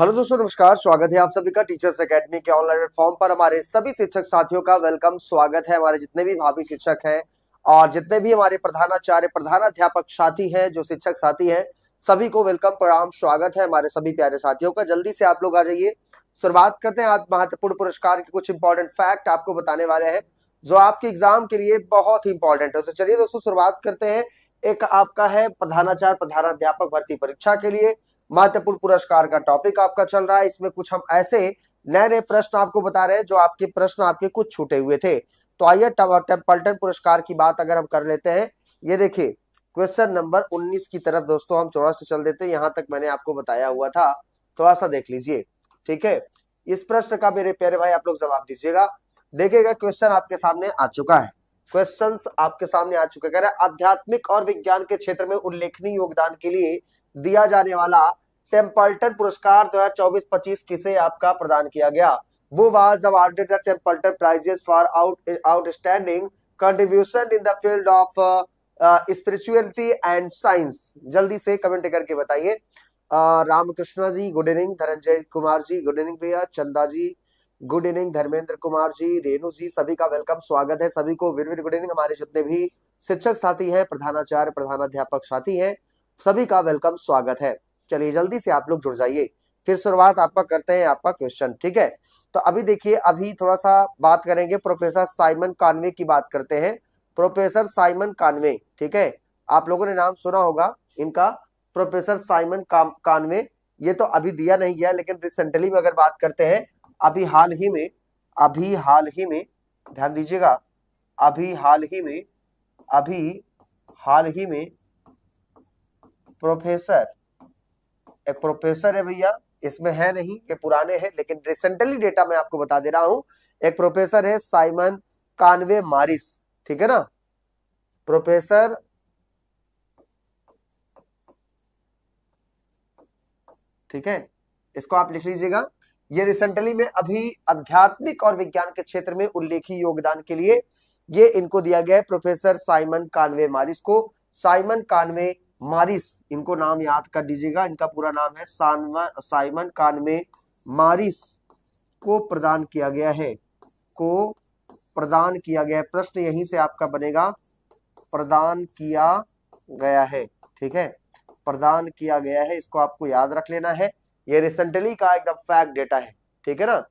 Hello दोस्तों, नमस्कार। स्वागत है आप सभी का टीचर्स एकेडमी के ऑनलाइन प्लेटफॉर्म पर। हमारे सभी शिक्षक साथियों का वेलकम, स्वागत है। हमारे जितने भी भावी शिक्षक हैं और जितने भी हमारे प्रधानाचार्य प्रधानाध्यापक साथी हैं, जो शिक्षक साथी हैं, सभी को वेलकम, प्रणाम, स्वागत है हमारे सभी प्यारे साथियों का। जल्दी से आप लोग आ जाइए। शुरुआत करते हैं। आज महत्वपूर्ण पुरस्कार के कुछ इंपॉर्टेंट फैक्ट आपको बताने वाले हैं जो आपके एग्जाम के लिए बहुत ही इंपॉर्टेंट है। तो चलिए दोस्तों, शुरुआत करते हैं। एक आपका है प्रधानाचार्य प्रधानाध्यापक भर्ती परीक्षा के लिए महत्वपूर्ण पुरस्कार का टॉपिक आपका चल रहा है। इसमें कुछ हम ऐसे नए नए प्रश्न आपको बता रहे हैं जो आपके प्रश्न आपके कुछ छूटे हुए थे। तो आइए टेम्पल्टन पुरस्कार की बात अगर हम कर लेते हैं। ये देखिए क्वेश्चन नंबर 19 की तरफ दोस्तों हम थोड़ा सा चल देते हैं। यहां तक मैंने आपको बताया हुआ था, थोड़ा सा देख लीजिए, ठीक है। इस प्रश्न का मेरे प्यारे भाई आप लोग जवाब दीजिएगा। देखिएगा क्वेश्चन आपके सामने आ चुका है। क्वेश्चंस आपके सामने आ चुके, कह रहे हैं आध्यात्मिक और विज्ञान के क्षेत्र में उल्लेखनीय योगदान के लिए दिया जाने वाला टेम्पल्टन पुरस्कार 2024-25 किसे आपका प्रदान किया गया। वो was awarded the Templeton prizes for outstanding contribution in the field of spirituality and science. जल्दी से कमेंट करके बताइए। Ramakrishna ji good evening, Dhananjay Kumar ji good evening भैया, चंदा जी गुड इवनिंग, धर्मेंद्र कुमार जी, रेणु जी, सभी का वेलकम, स्वागत है सभी को। Very very good evening. हमारे जितने भी शिक्षक साथी हैं, प्रधानाचार्य प्रधानाध्यापक साथी हैं, सभी का वेलकम, स्वागत है। चलिए जल्दी से आप लोग जुड़ जाइए। फिर शुरुआत आपका करते हैं आपका क्वेश्चन, ठीक है। तो अभी देखिए, अभी थोड़ा सा बात करेंगे, प्रोफेसर साइमन कानवे की बात करते हैं। प्रोफेसर साइमन कानवे, ठीक है, आप लोगों ने नाम सुना होगा इनका, प्रोफेसर साइमन कानवे। ये तो अभी दिया नहीं गया, लेकिन रिसेंटली में अगर बात करते हैं, अभी हाल ही में ध्यान दीजिएगा, अभी हाल ही में प्रोफेसर, एक प्रोफेसर है भैया, इसमें है नहीं, ये पुराने हैं, लेकिन रिसेंटली डेटा मैं आपको बता दे रहा हूं। एक प्रोफेसर है साइमन कानवे मारिस, ठीक है ना, प्रोफेसर, ठीक है, इसको आप लिख लीजिएगा। ये रिसेंटली में अभी आध्यात्मिक और विज्ञान के क्षेत्र में उल्लेखनीय योगदान के लिए ये इनको दिया गया है, प्रोफेसर साइमन कानवे मारिस को। साइमन कानवे मारिस, इनको नाम याद कर दीजिएगा, इनका पूरा नाम है साइमन कानवे मारिस को प्रदान किया गया है, को प्रदान किया गया है। प्रश्न यहीं से आपका बनेगा, प्रदान किया गया है, ठीक है, प्रदान किया गया है, इसको आपको याद रख लेना है। ये रिसेंटली का एकदम फैक्ट डेटा है, ठीक है ना,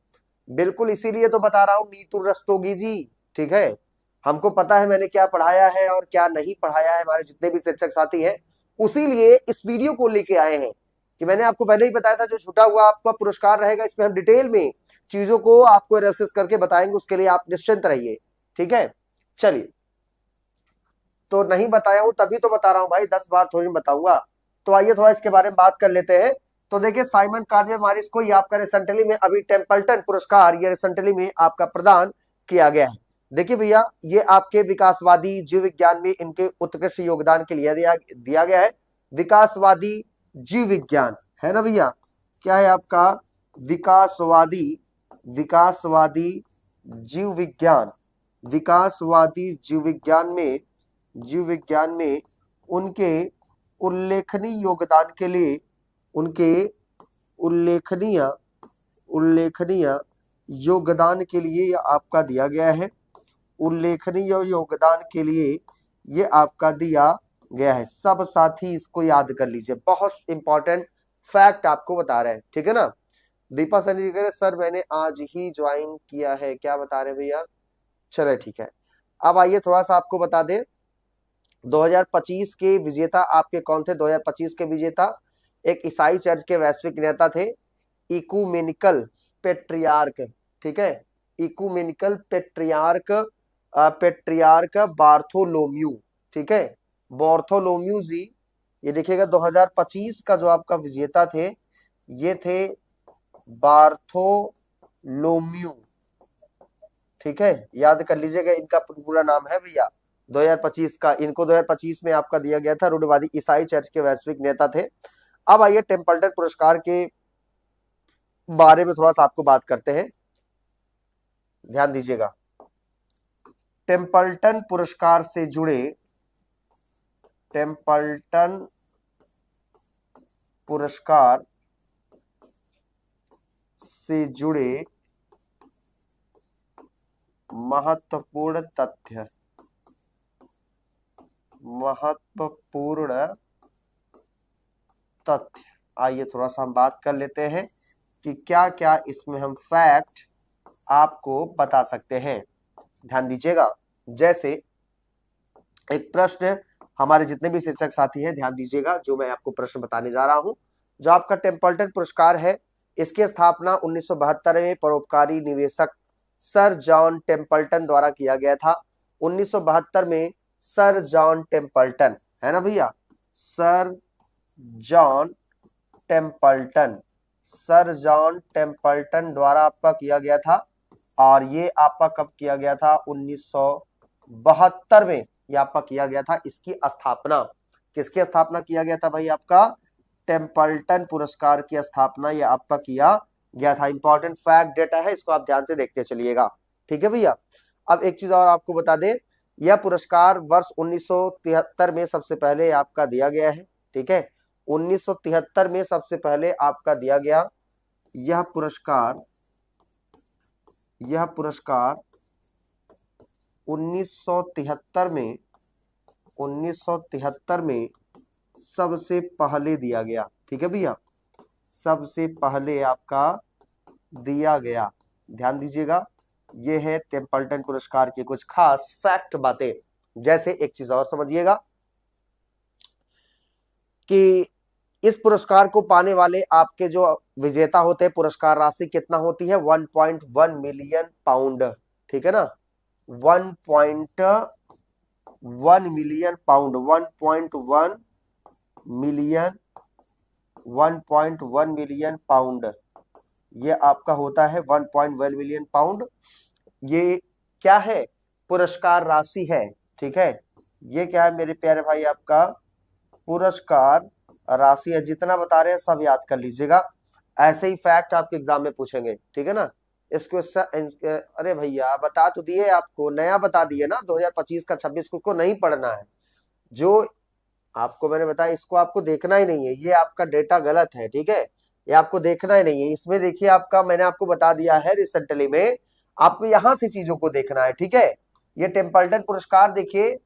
बिल्कुल, इसीलिए तो बता रहा हूं नीतू रस्तोगी जी, ठीक है। हमको पता है मैंने क्या पढ़ाया है और क्या नहीं पढ़ाया है, हमारे जितने भी शिक्षक साथी हैं, उसीलिए इस वीडियो को लेके आए हैं कि मैंने आपको पहले ही बताया था जो छूटा हुआ आपका पुरस्कार रहेगा, इसमें हम डिटेल में चीजों को आपको एनालिसिस करके बताएंगे, उसके लिए आप निश्चिंत रहिए, ठीक है। चलिए, तो नहीं बताया हूं तभी तो बता रहा हूं भाई, 10 बार थोड़ी बताऊंगा। तो आइए थोड़ा इसके बारे में बात कर लेते हैं। तो देखिए, साइमन कानवे मारिस को ये आपका रिसेंटली में अभी टेम्पल्टन पुरस्कार ये रिसेंटली में आपका प्रदान किया गया है। देखिए भैया, ये आपके विकासवादी जीव विज्ञान में इनके उत्कृष्ट योगदान के लिए दिया गया है। विकासवादी जीव विज्ञान है ना भैया, क्या है आपका, विकासवादी, विकासवादी जीव विज्ञान, विकासवादी जीव विज्ञान में उनके उल्लेखनीय योगदान के लिए, उनके उल्लेखनीय उल्लेखनीय योगदान के लिए आपका दिया गया है, उल्लेखनीय योगदान के लिए ये आपका दिया गया है। सब साथी इसको याद कर लीजिए, बहुत इंपॉर्टेंट फैक्ट आपको बता रहे हैं, ठीक है ना। दीपा सैनी जी कह रहे सर मैंने आज ही ज्वाइन किया है, क्या बता रहे भैया, चले ठीक है। अब आइए थोड़ा सा आपको बता दें, 2025 के विजेता आपके कौन थे। 2025 के विजेता एक ईसाई चर्च के वैश्विक नेता थे, इकुमेनिकल पेट्रियार्क, ठीक है, इकुमेनिकल पेट्रियार्क, पेट्रियार्क बार्थोलोम्यू, ठीक है, बार्थोलोम्यू जी। ये देखिएगा 2025 का जो आपका विजेता थे ये थे बार्थोलोम्यू, ठीक है, याद कर लीजिएगा, इनका पूरा नाम है भैया 2025 का, इनको 2025 में आपका दिया गया था, रूढ़िवादी ईसाई चर्च के वैश्विक नेता थे। अब आइए टेम्पल्टन पुरस्कार के बारे में थोड़ा सा आपको बात करते हैं, ध्यान दीजिएगा। टेम्पल्टन पुरस्कार से जुड़े, टेम्पल्टन पुरस्कार से जुड़े महत्वपूर्ण तथ्य, महत्वपूर्ण तथ्य। आइए थोड़ा सा हम बात कर लेते हैं कि क्या क्या इसमें हम फैक्ट आपको बता सकते हैं। ध्यान दीजिएगा, जैसे एक प्रश्न, हमारे जितने भी शिक्षक साथी हैं ध्यान दीजिएगा, जो मैं आपको प्रश्न बताने जा रहा हूं। जो आपका टेम्पल्टन पुरस्कार है, इसकी स्थापना 1972 में परोपकारी निवेशक सर जॉन टेम्पल्टन द्वारा किया गया था। 1972 में सर जॉन टेम्पल्टन, है ना भैया, sir John Templeton, sir John Templeton द्वारा आपका किया गया था। और ये आपका कब किया गया था? 1972 में ये आपका किया गया था। इसकी स्थापना, किसकी स्थापना किया गया था भाई? आपका टेम्पल्टन पुरस्कार की स्थापना ये आपका किया गया था। इंपॉर्टेंट फैक्ट डेटा है, इसको आप ध्यान से देखते चलिएगा, ठीक है भैया। अब एक चीज और आपको बता दें, यह पुरस्कार वर्ष 1973 में सबसे पहले आपका दिया गया है, ठीक है। 1973 में सबसे पहले आपका दिया गया यह पुरस्कार 1973 में सबसे पहले दिया गया, ठीक है भैया, सबसे पहले आपका दिया गया। ध्यान दीजिएगा, ये है टेम्पल्टन पुरस्कार की कुछ खास फैक्ट बातें। जैसे एक चीज और समझिएगा कि इस पुरस्कार को पाने वाले आपके जो विजेता होते हैं, पुरस्कार राशि कितना होती है? 1.1 मिलियन पाउंड, ठीक है ना, 1.1 मिलियन पाउंड, 1.1 मिलियन पाउंड, ये आपका होता है 1.1 मिलियन पाउंड। ये क्या है? पुरस्कार राशि है, ठीक है। ये क्या है मेरे प्यारे भाई? आपका पुरस्कार राशि है। जितना बता रहे हैं सब याद कर लीजिएगा, ऐसे ही फैक्ट आपके एग्जाम में पूछेंगे, ठीक है ना। इसको अरे भैया बता तो दिए आपको, नया बता दिए ना, 2025 का 26 को नहीं पढ़ना है। जो आपको मैंने बताया इसको आपको देखना ही नहीं है, ये आपका डेटा गलत है, ठीक है, ये आपको देखना ही नहीं है। इसमें देखिए आपका, मैंने आपको बता दिया है रिसेंटली में, आपको यहां से चीजों को देखना है, ठीक है। ये टेम्पल्टन पुरस्कार देखिए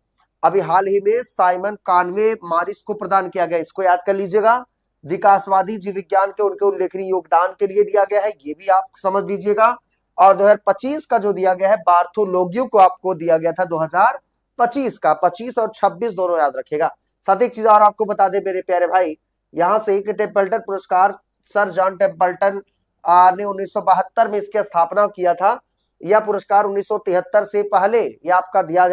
अभी हाल ही में साइमन कानवे मारिस को प्रदान किया गया, इसको याद कर लीजिएगा। विकासवादी जीव विज्ञान के उनके उल्लेखनीय योगदान के लिए दिया गया है, ये भी आप समझ लीजिएगा। और 2025 का जो दिया गया है बार्थोलोग्यू को आपको दिया गया था 2025 का, 25 और 26 दोनों याद रखिएगा। साथ ही एक चीज और आपको बता दे मेरे प्यारे भाई, यहां से कि टेम्पल्टन पुरस्कार सर जॉन टेम्पल्टन ने 1972 में इसकी स्थापना किया था। यह पुरस्कार 1973 से पहले यह आपका दिया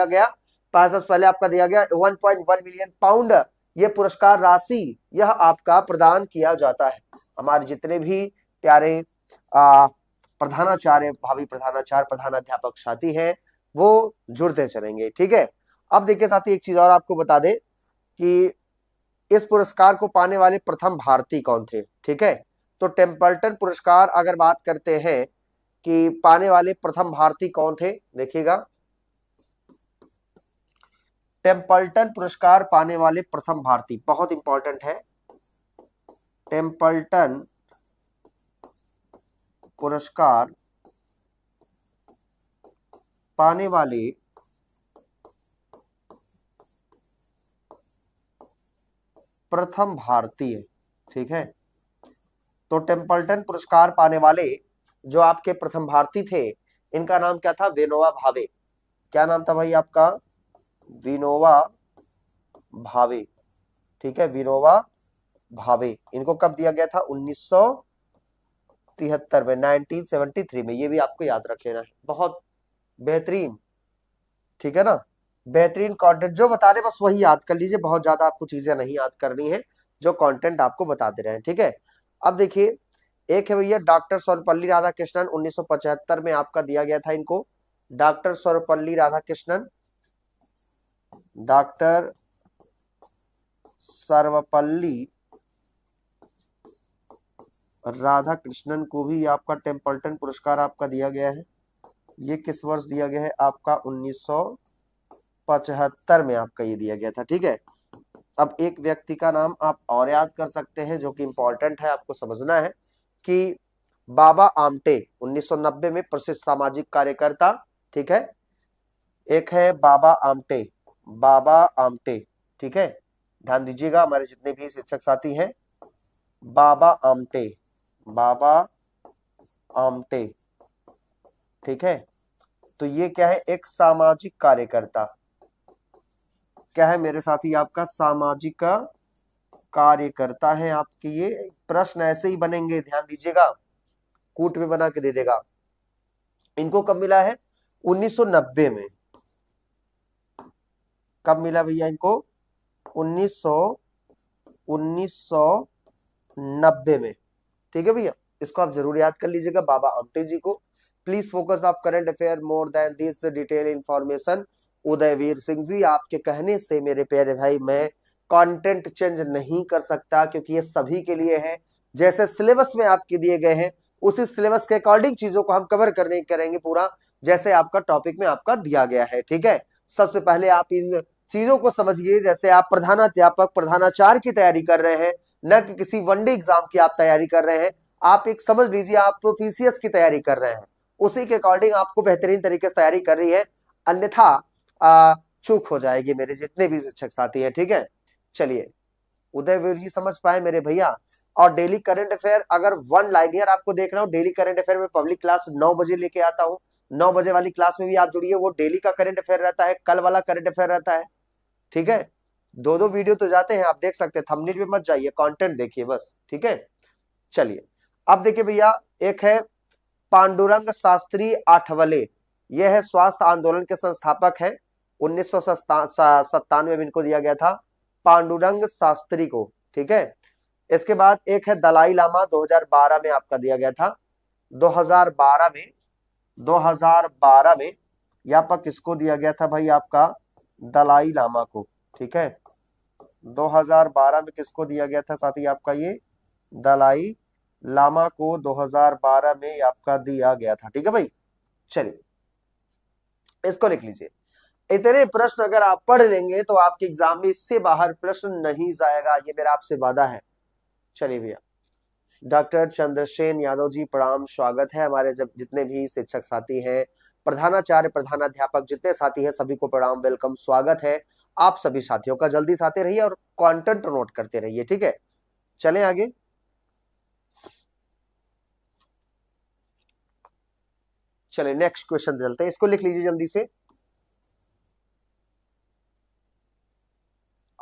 गया, 5 वर्ष पहले आपका दिया गया 1.1 मिलियन पाउंड ये पुरस्कार राशि यह आपका प्रदान किया जाता है। हमारे जितने भी प्यारे प्रधानाचार्य, भावी प्रधानाचार्य, प्रधानाध्यापक साथी हैं वो जुड़ते चलेंगे, ठीक है। अब देखिए साथी एक चीज और आपको बता दे कि इस पुरस्कार को पाने वाले प्रथम भारतीय कौन थे, ठीक है। तो टेम्पल्टन पुरस्कार अगर बात करते हैं कि पाने वाले प्रथम भारतीय कौन थे, देखिएगा, टेम्पल्टन पुरस्कार पाने वाले प्रथम भारतीय, बहुत इंपॉर्टेंट है, टेम्पल्टन पुरस्कार पाने वाले प्रथम भारतीय, ठीक है। तो टेम्पल्टन पुरस्कार पाने वाले जो आपके प्रथम भारतीय थे, इनका नाम क्या था? विनोबा भावे। क्या नाम था भाई आपका? विनोबा भावे, ठीक है, विनोबा भावे। इनको कब दिया गया था? 1973 में, 1973 में। ये भी आपको याद रख लेना है, बहुत बेहतरीन, ठीक है ना, बेहतरीन कंटेंट जो बता रहे बस वही याद कर लीजिए, बहुत ज्यादा आपको चीजें नहीं याद करनी है, जो कंटेंट आपको बता दे रहे हैं, ठीक है। अब देखिए एक है भैया डॉक्टर सर्वपल्ली राधाकृष्णन, 1975 में आपका दिया गया था इनको, डॉक्टर सर्वपल्ली राधाकृष्णन, डॉक्टर सर्वपल्ली राधाकृष्णन को भी आपका टेम्पल्टन पुरस्कार आपका दिया गया है। ये किस वर्ष दिया गया है? आपका 1975 में आपका ये दिया गया था, ठीक है। अब एक व्यक्ति का नाम आप और याद कर सकते हैं जो कि इंपॉर्टेंट है, आपको समझना है कि बाबा आमटे 1990 में प्रसिद्ध सामाजिक कार्यकर्ता, ठीक है। एक है बाबा आमटे, बाबा आमटे, ठीक है, ध्यान दीजिएगा हमारे जितने भी शिक्षक साथी हैं, बाबा आमटे, बाबा आमटे, ठीक है। तो ये क्या है, एक सामाजिक कार्यकर्ता, क्या है मेरे साथी, आपका सामाजिक कार्यकर्ता है आपके। ये प्रश्न ऐसे ही बनेंगे, ध्यान दीजिएगा, कूट में बना के दे देगा। इनको कब मिला है, 1990 में। कब मिला भैया इनको, 1990 में, ठीक है भैया। इसको आप जरूर याद कर लीजिएगा, बाबा आमटे जी को। Please focus of current affair more than this detail information. Udayveer Singh ji, आपके कहने से मेरे प्यारे भाई मैं कंटेंट चेंज नहीं कर सकता, क्योंकि ये सभी के लिए है। जैसे सिलेबस में आपके दिए गए हैं, उसी सिलेबस के अकॉर्डिंग चीजों को हम कवर करेंगे पूरा, जैसे आपका टॉपिक में आपका दिया गया है, ठीक है। सबसे पहले आप इन चीजों को समझिए, जैसे आप प्रधानाध्यापक प्रधानाचार्य की तैयारी कर रहे हैं, न कि किसी वनडे एग्जाम की आप तैयारी कर रहे हैं। आप एक समझ लीजिए, आप पीसीएस की तैयारी कर रहे हैं, उसी के अकॉर्डिंग आपको बेहतरीन तरीके से तैयारी कर रही है, अन्यथा चूक हो जाएगी मेरे जितने भी शिक्षक साथी हैं, ठीक है। चलिए, उदयवीर जी समझ पाए मेरे भैया। और डेली करंट अफेयर, अगर वन लाइनियर आपको देखना हो, डेली करंट अफेयर में पब्लिक क्लास 9 बजे लेके आता हूँ। 9 बजे वाली क्लास में भी आप जुड़िए, वो डेली का करंट अफेयर रहता है, कल वाला करंट अफेयर रहता है, ठीक है। दो दो वीडियो तो जाते हैं, आप देख सकते हैं, थंबनेल पे मत जाइए, कंटेंट देखिए बस, ठीक है। चलिए, अब देखिए भैया, एक है पांडुरंग शास्त्री आठवले, यह है स्वास्थ्य आंदोलन के संस्थापक है। 1997 में इनको दिया गया था, पांडुरंग शास्त्री को, ठीक है। इसके बाद एक है दलाई लामा, 2012 में आपका दिया गया था। 2012 में यहाँ पर किसको दिया गया था भाई, आपका दलाई लामा को, ठीक है। 2012 में किसको दिया गया था साथी, आपका ये दलाई लामा को 2012 में आपका दिया गया था, ठीक है भाई। चलिए, इसको लिख लीजिए। इतने प्रश्न अगर आप पढ़ लेंगे तो आपके एग्जाम में इससे बाहर प्रश्न नहीं जाएगा, ये मेरा आपसे वादा है। चलिए भैया, डॉक्टर चंद्रसेन यादव जी प्रणाम, स्वागत है। हमारे जब जितने भी शिक्षक साथी हैं, प्रधानाचार्य प्रधानाध्यापक जितने साथी हैं, सभी को प्रणाम, वेलकम, स्वागत है आप सभी साथियों का। जल्दी से आते रहिए और कंटेंट नोट करते रहिए, ठीक है। चलें आगे। चले नेक्स्ट क्वेश्चन चलते हैं, इसको लिख लीजिए जल्दी से।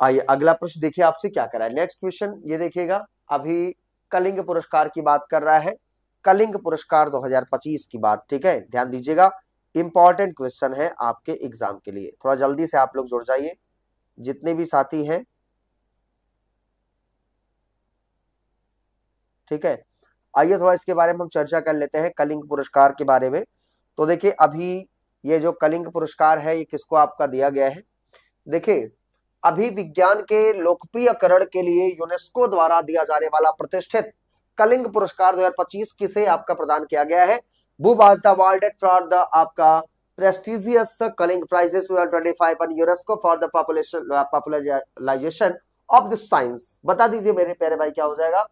आइए अगला प्रश्न देखिए, आपसे क्या करा है। नेक्स्ट क्वेश्चन ये देखिएगा, अभी कलिंग पुरस्कार की बात कर रहा है, कलिंग पुरस्कार 2025 की बात, ठीक है। ध्यान दीजिएगा, इंपॉर्टेंट क्वेश्चन है आपके एग्जाम के लिए, थोड़ा जल्दी से आप लोग जुड़ जाइए जितने भी साथी हैं, ठीक है। आइए थोड़ा इसके बारे में हम चर्चा कर लेते हैं, कलिंग पुरस्कार के बारे में। तो देखिए, अभी ये जो कलिंग पुरस्कार है, ये किसको आपका दिया गया है। देखिए, अभी विज्ञान के लोकप्रियकरण के लिए यूनेस्को द्वारा दिया जाने वाला प्रतिष्ठित कलिंग पुरस्कार 2025 किसे आपका प्रदान किया गया है। who was the awarded for the आपका prestigious Kalinga prizes 2025 on UNESCO for the popularization of the science। बता दीजिए मेरे प्यारे भाई, क्या हो जाएगा।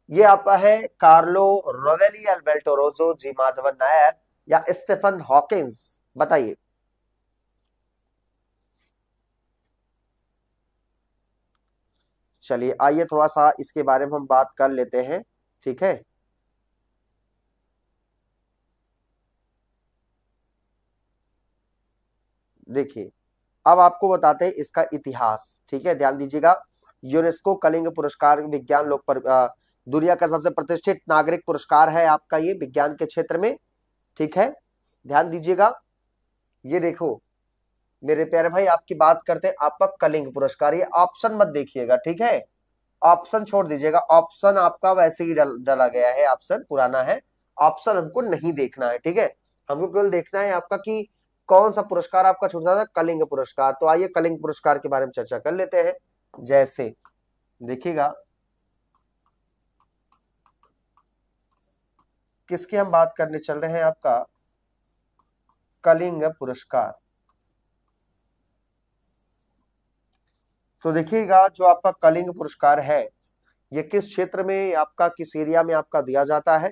ये आपका है कार्लो रोवेली, अल्बर्टो रोजो, जी माधवन नायर या स्टीफन हॉकिंस, बताइए। चलिए, आइए थोड़ा सा इसके बारे में हम बात कर लेते हैं, ठीक है। देखिए, अब आपको बताते हैं इसका इतिहास, ठीक है। ध्यान दीजिएगा, यूनेस्को कलिंग पुरस्कार विज्ञान लोक पर दुनिया का सबसे प्रतिष्ठित नागरिक पुरस्कार है आपका ये विज्ञान के क्षेत्र में, ठीक है। ध्यान दीजिएगा, ये देखो मेरे प्यारे भाई, आपकी बात करते हैं आपका कलिंग पुरस्कार, ये ऑप्शन मत देखिएगा, ठीक है। ऑप्शन छोड़ दीजिएगा, ऑप्शन आपका वैसे ही डाला गया है, ऑप्शन पुराना है, ऑप्शन हमको नहीं देखना है, ठीक है। हमको केवल देखना है आपका कि कौन सा पुरस्कार आपका छूटा था, कलिंग पुरस्कार। तो आइए कलिंग पुरस्कार के बारे में चर्चा कर लेते हैं। जैसे देखिएगा, किसकी हम बात करने चल रहे हैं, आपका कलिंग पुरस्कार। तो देखिएगा, जो आपका कलिंग पुरस्कार है, ये किस क्षेत्र में आपका, किस एरिया में आपका दिया जाता है।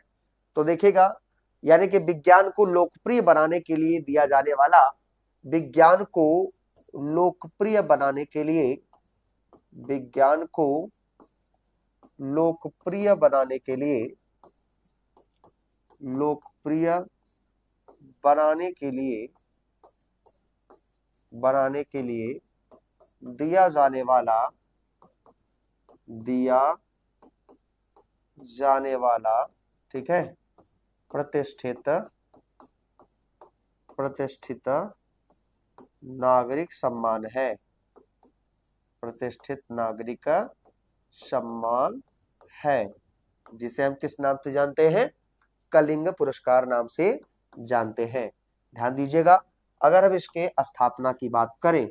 तो देखिएगा, यानी कि विज्ञान को लोकप्रिय बनाने के लिए दिया जाने वाला, विज्ञान को लोकप्रिय बनाने के लिए, विज्ञान को लोकप्रिय बनाने के लिए, लोकप्रिय बनाने के लिए, बनाने के लिए दिया जाने वाला, दिया जाने वाला, ठीक है, प्रतिष्ठित, प्रतिष्ठित नागरिक सम्मान है, प्रतिष्ठित नागरिक सम्मान है, जिसे हम किस नाम से जानते हैं, कलिंग पुरस्कार नाम से जानते हैं। ध्यान दीजिएगा, अगर हम इसके स्थापना की बात करें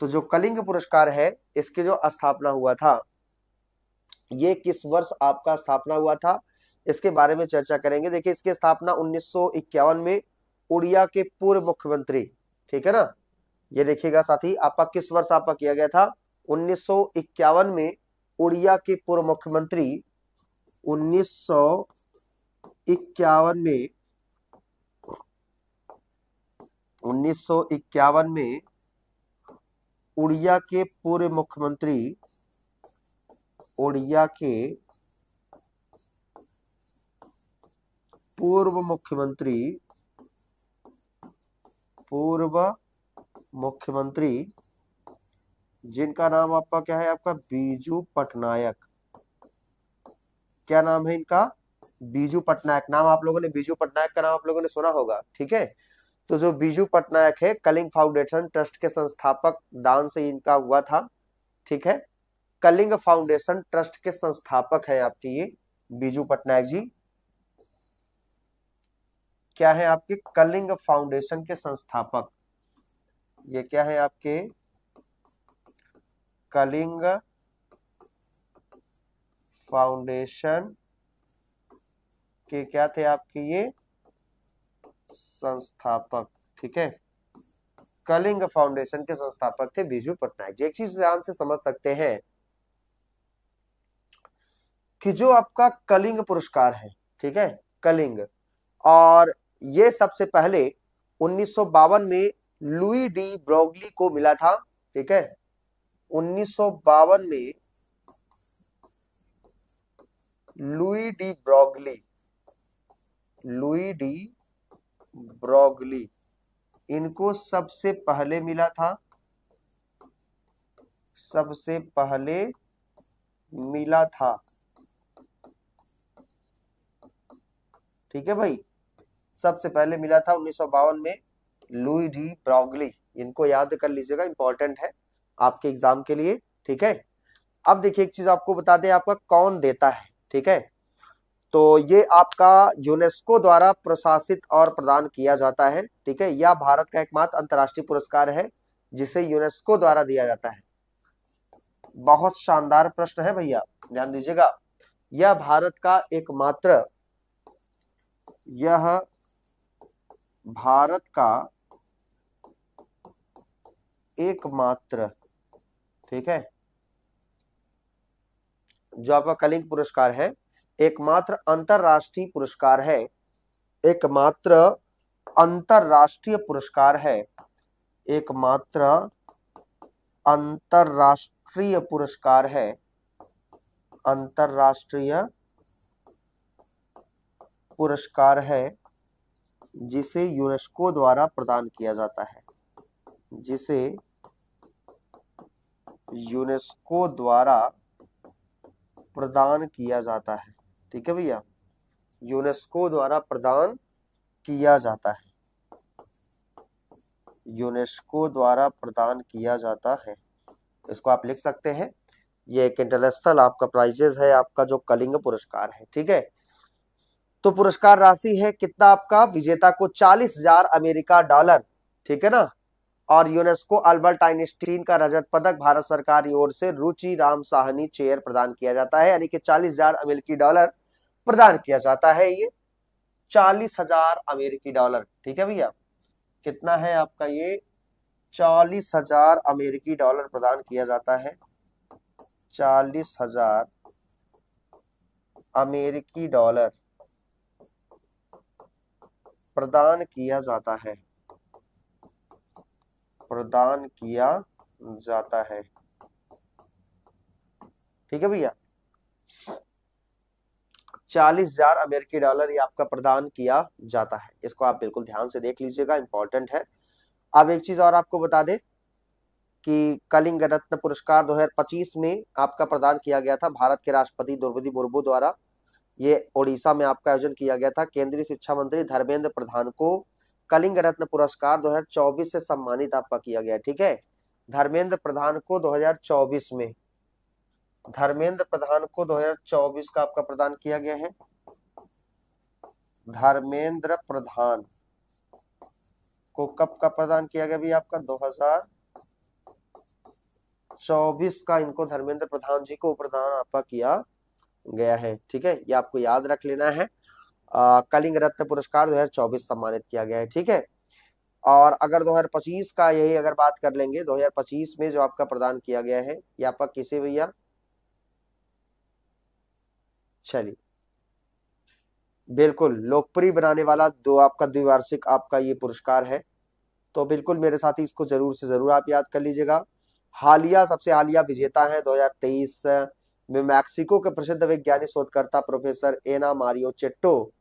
तो जो कलिंग पुरस्कार है, इसके जो स्थापना हुआ था, ये किस वर्ष आपका स्थापना हुआ था, इसके बारे में चर्चा करेंगे। देखिए, इसकी स्थापना 1951 में उड़िया के पूर्व मुख्यमंत्री, ठीक है ना, ये देखिएगा साथी, आपका किस वर्ष आपका किया गया था, 1951 में उड़िया के पूर्व मुख्यमंत्री, 1951 में, 1951 में उड़िया के पूर्व मुख्यमंत्री, उड़िया के पूर्व मुख्यमंत्री, पूर्व मुख्यमंत्री जिनका नाम आपका क्या है, आपका बीजू पटनायक, क्या नाम है इनका, बीजू पटनायक। नाम आप लोगों ने, बीजू पटनायक का नाम आप लोगों ने सुना होगा, ठीक है। तो जो बीजू पटनायक है, कलिंग फाउंडेशन ट्रस्ट के संस्थापक दान से इनका हुआ था, ठीक है। कलिंग फाउंडेशन ट्रस्ट के संस्थापक है आपके ये बीजू पटनायक जी, क्या है आपके, कलिंग फाउंडेशन के संस्थापक, ये क्या है आपके, कलिंग फाउंडेशन के क्या थे आपके ये संस्थापक, ठीक है। कलिंग फाउंडेशन के संस्थापक थे बीजू पटनायक जी। एक चीज ध्यान से समझ सकते हैं कि जो आपका कलिंग पुरस्कार है, ठीक है, कलिंग, और ये सबसे पहले 1952 में लुई डी ब्रोगली को मिला था, ठीक है। 1952 में Louis de Broglie, Louis de Broglie इनको सबसे पहले मिला था, सबसे पहले मिला था, ठीक है भाई, सबसे पहले मिला था 1952 में लुई डी ब्रोगली, इनको याद कर लीजिएगा, इंपॉर्टेंट है आपके एग्जाम के लिए, ठीक है। अब देखिए, एक चीज आपको बता दें, आपका कौन देता है, ठीक है। तो ये आपका यूनेस्को द्वारा प्रशासित और प्रदान किया जाता है, ठीक है। यह भारत का एकमात्र अंतर्राष्ट्रीय पुरस्कार है जिसे यूनेस्को द्वारा दिया जाता है। बहुत शानदार प्रश्न है भैया, ध्यान दीजिएगा, यह भारत का एकमात्र, यह भारत का एकमात्र, ठीक है, जो आपका कलिंग पुरस्कार है, एकमात्र अंतरराष्ट्रीय पुरस्कार है, एकमात्र अंतरराष्ट्रीय पुरस्कार है, एकमात्र अंतरराष्ट्रीय पुरस्कार है, अंतरराष्ट्रीय पुरस्कार है जिसे यूनेस्को द्वारा प्रदान किया जाता है, जिसे यूनेस्को द्वारा प्रदान किया जाता है, ठीक है भैया, यूनेस्को द्वारा प्रदान किया जाता है, यूनेस्को द्वारा प्रदान किया जाता है, इसको आप लिख सकते हैं। ये एक इंटरनेशनल आपका प्राइजेस है, आपका जो कलिंग पुरस्कार है, ठीक है। तो पुरस्कार राशि है कितना आपका, विजेता को 40,000 अमेरिका डॉलर, ठीक है ना, और यूनेस्को अल्बर्ट आइंस्टीन का रजत पदक भारत सरकार की ओर से रुचि राम साहनी चेयर प्रदान किया जाता है, यानी कि 40,000 अमेरिकी डॉलर प्रदान किया जाता है, ये 40,000 अमेरिकी डॉलर, ठीक है भैया, कितना है आपका ये, 40,000 अमेरिकी डॉलर प्रदान किया जाता है, 40,000 अमेरिकी डॉलर प्रदान किया जाता है, प्रदान किया जाता है। ठीक है भैया, 40,000 अमेरिकी डॉलर ये आपका प्रदान किया जाता है। इसको आप बिल्कुल ध्यान से देख लीजिएगा, इंपॉर्टेंट है। अब एक चीज और आपको बता दें कि कलिंग रत्न पुरस्कार 2025 में आपका प्रदान किया गया था भारत के राष्ट्रपति द्रौपदी मुर्मू द्वारा। ये ओडिशा में आपका आयोजन किया गया था। केंद्रीय शिक्षा मंत्री धर्मेंद्र प्रधान को कलिंग रत्न पुरस्कार 2024 से सम्मानित आपका किया गया। ठीक है, धर्मेंद्र प्रधान को 2024 में, धर्मेंद्र प्रधान को 2024 का आपका प्रदान किया गया है। धर्मेंद्र प्रधान को कब का प्रदान किया गया भी आपका 2024 का, इनको धर्मेंद्र प्रधान जी को प्रदान आपका किया गया है। ठीक है, ये आपको याद रख लेना है। कलिंग रत्न पुरस्कार 2024 सम्मानित किया गया है। ठीक है, और अगर 2025 का यही अगर बात कर लेंगे, 2025 में जो आपका प्रदान किया गया है ये आपका किसे भैया, चलिए बिल्कुल लोकप्रिय बनाने वाला दो आपका द्विवार्षिक आपका ये पुरस्कार है। तो बिल्कुल मेरे साथी इसको जरूर से जरूर आप याद कर लीजिएगा। हालिया सबसे हालिया विजेता है 2023 में मैक्सिको के प्रसिद्ध वैज्ञानिक शोधकर्ता प्रोफेसर एना मारियो चेट्टो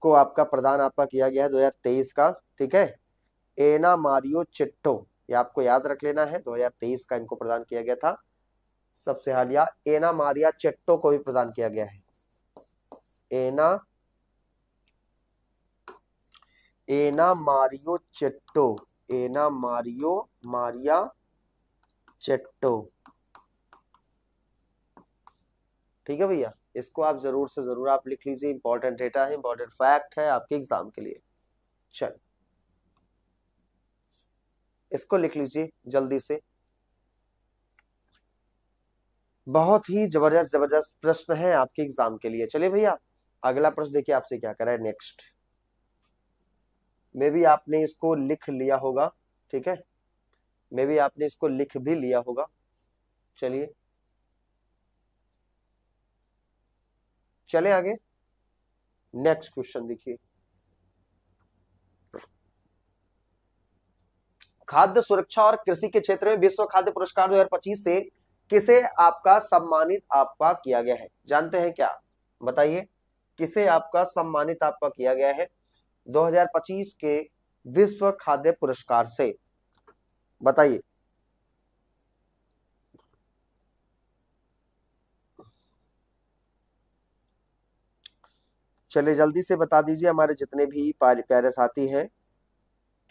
को आपका प्रदान आपका किया गया है 2023 का। ठीक है, एना मारियो चेट्टो, ये आपको याद रख लेना है, 2023 का इनको प्रदान किया गया था। सबसे हालिया एना मारिया चेट्टो को भी प्रदान किया गया है। एना मारियो चेट्टो, एना मारियो मारिया चेट्टो। ठीक है भैया, इसको आप जरूर से जरूर आप लिख लीजिए, इंपॉर्टेंट डेटा है, इंपॉर्टेंट फैक्ट है आपके एग्जाम के लिए। चल इसको लिख लीजिए जल्दी से। बहुत ही जबरदस्त जबरदस्त प्रश्न है आपके एग्जाम के लिए। चलिए भैया अगला प्रश्न देखिए आपसे क्या करा है नेक्स्ट। मे भी आपने इसको लिख लिया होगा। ठीक है, मे भी आपने इसको लिख भी लिया होगा। चलिए चले आगे, नेक्स्ट क्वेश्चन देखिए। खाद्य सुरक्षा और कृषि के क्षेत्र में विश्व खाद्य पुरस्कार 2025 से किसे आपका सम्मानित आपका किया गया है, जानते हैं क्या, बताइए किसे आपका सम्मानित आपका किया गया है 2025 के विश्व खाद्य पुरस्कार से, बताइए। चलिए जल्दी से बता दीजिए हमारे जितने भी प्यारे साथी हैं